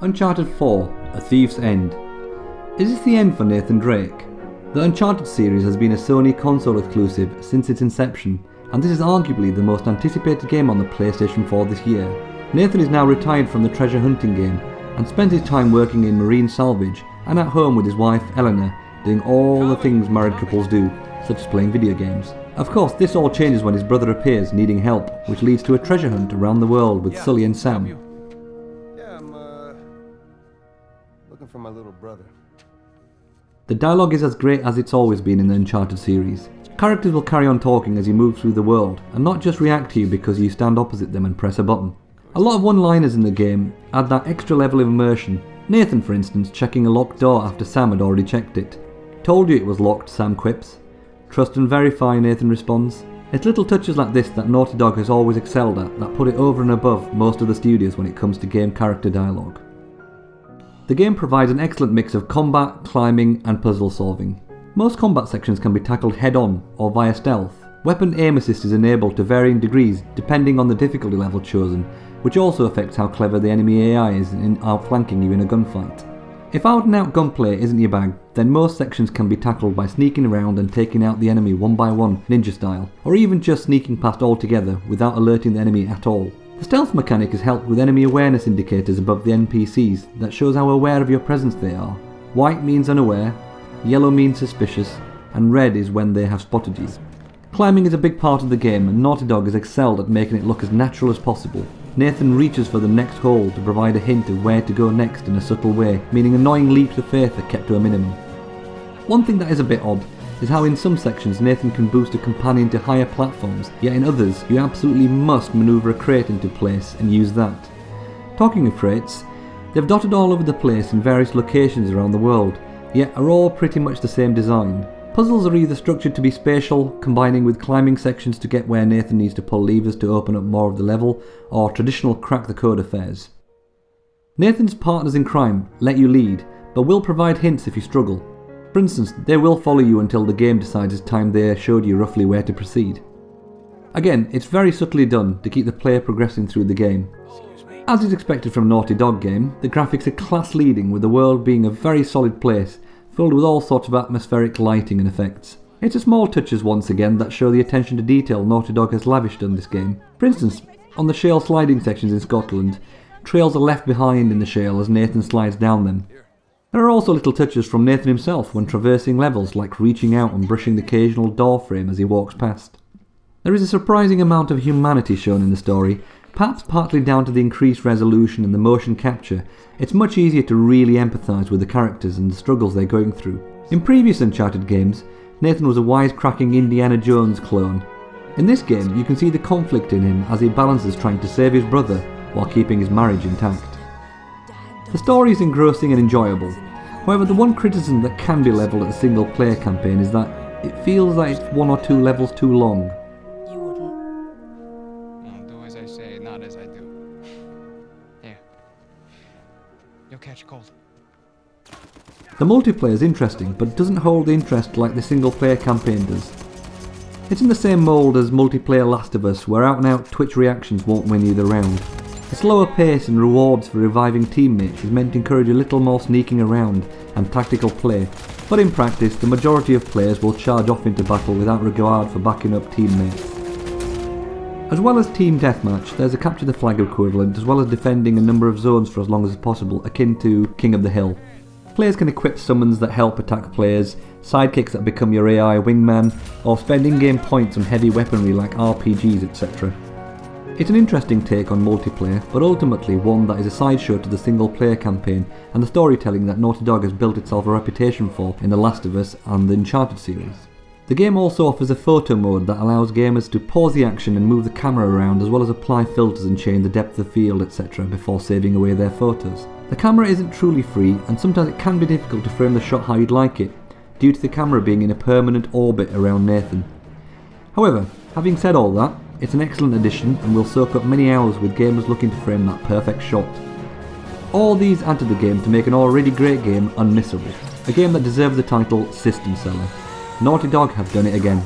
Uncharted 4, A Thief's End. Is this the end for Nathan Drake? The Uncharted series has been a Sony console exclusive since its inception, and this is arguably the most anticipated game on the PlayStation 4 this year. Nathan is now retired from the treasure hunting game, and spends his time working in marine salvage and at home with his wife Eleanor, doing all the things married couples do, such as playing video games. Of course, this all changes when his brother appears needing help, which leads to a treasure hunt around the world with Sully and Sam. I'm looking for my little brother. The dialogue is as great as it's always been in the Uncharted series. Characters will carry on talking as you move through the world, and not just react to you because you stand opposite them and press a button. A lot of one-liners in the game add that extra level of immersion. Nathan, for instance, checking a locked door after Sam had already checked it. "Told you it was locked," Sam quips. "Trust and verify," Nathan responds. It's little touches like this that Naughty Dog has always excelled at that put it over and above most of the studios when it comes to game character dialogue. The game provides an excellent mix of combat, climbing and puzzle solving. Most combat sections can be tackled head-on or via stealth. Weapon aim assist is enabled to varying degrees depending on the difficulty level chosen, which also affects how clever the enemy AI is in outflanking you in a gunfight. If out-and-out gunplay isn't your bag, then most sections can be tackled by sneaking around and taking out the enemy one by one, ninja style, or even just sneaking past altogether without alerting the enemy at all. The stealth mechanic is helped with enemy awareness indicators above the NPCs that shows how aware of your presence they are. White means unaware, yellow means suspicious, and red is when they have spotted you. Climbing is a big part of the game, and Naughty Dog has excelled at making it look as natural as possible. Nathan reaches for the next hole to provide a hint of where to go next in a subtle way, meaning annoying leaps of faith are kept to a minimum. One thing that is a bit odd is how in some sections Nathan can boost a companion to higher platforms, yet in others you absolutely must manoeuvre a crate into place and use that. Talking of crates, they've dotted all over the place in various locations around the world, yet are all pretty much the same design. Puzzles are either structured to be spatial, combining with climbing sections to get where Nathan needs to pull levers to open up more of the level, or traditional crack the code affairs. Nathan's partners in crime let you lead, but will provide hints if you struggle. For instance, they will follow you until the game decides it's time they showed you roughly where to proceed. Again, it's very subtly done to keep the player progressing through the game. As is expected from a Naughty Dog game, the graphics are class leading, with the world being a very solid place, filled with all sorts of atmospheric lighting and effects. It's the small touches once again that show the attention to detail Naughty Dog has lavished on this game. For instance, on the shale sliding sections in Scotland, trails are left behind in the shale as Nathan slides down them. There are also little touches from Nathan himself when traversing levels, like reaching out and brushing the occasional door frame as he walks past. There is a surprising amount of humanity shown in the story, perhaps partly down to the increased resolution and the motion capture. It's much easier to really empathise with the characters and the struggles they're going through. In previous Uncharted games, Nathan was a wisecracking Indiana Jones clone. In this game, you can see the conflict in him as he balances trying to save his brother while keeping his marriage intact. The story is engrossing and enjoyable. However, the one criticism that can be levelled at the single player campaign is that it feels like it's 1 or 2 levels too long. You wouldn't. Do as I say, not as I do. Here. You'll catch a cold. The multiplayer is interesting, but doesn't hold the interest like the single player campaign does. It's in the same mould as multiplayer Last of Us, where out-and-out Twitch reactions won't win you the round. A slower pace and rewards for reviving teammates is meant to encourage a little more sneaking around and tactical play, but in practice the majority of players will charge off into battle without regard for backing up teammates. As well as team deathmatch, there's a capture the flag equivalent, as well as defending a number of zones for as long as possible, akin to King of the Hill. Players can equip summons that help attack players, sidekicks that become your AI wingman, or spend in-game points on heavy weaponry like RPGs, etc. It's an interesting take on multiplayer, but ultimately one that is a sideshow to the single player campaign and the storytelling that Naughty Dog has built itself a reputation for in The Last of Us and the Uncharted series. The game also offers a photo mode that allows gamers to pause the action and move the camera around, as well as apply filters and change the depth of field, etc. before saving away their photos. The camera isn't truly free, and sometimes it can be difficult to frame the shot how you'd like it, due to the camera being in a permanent orbit around Nathan. However, having said all that, it's an excellent addition and will soak up many hours with gamers looking to frame that perfect shot. All these add to the game to make an already great game unmissable, a game that deserves the title System Seller. Naughty Dog have done it again.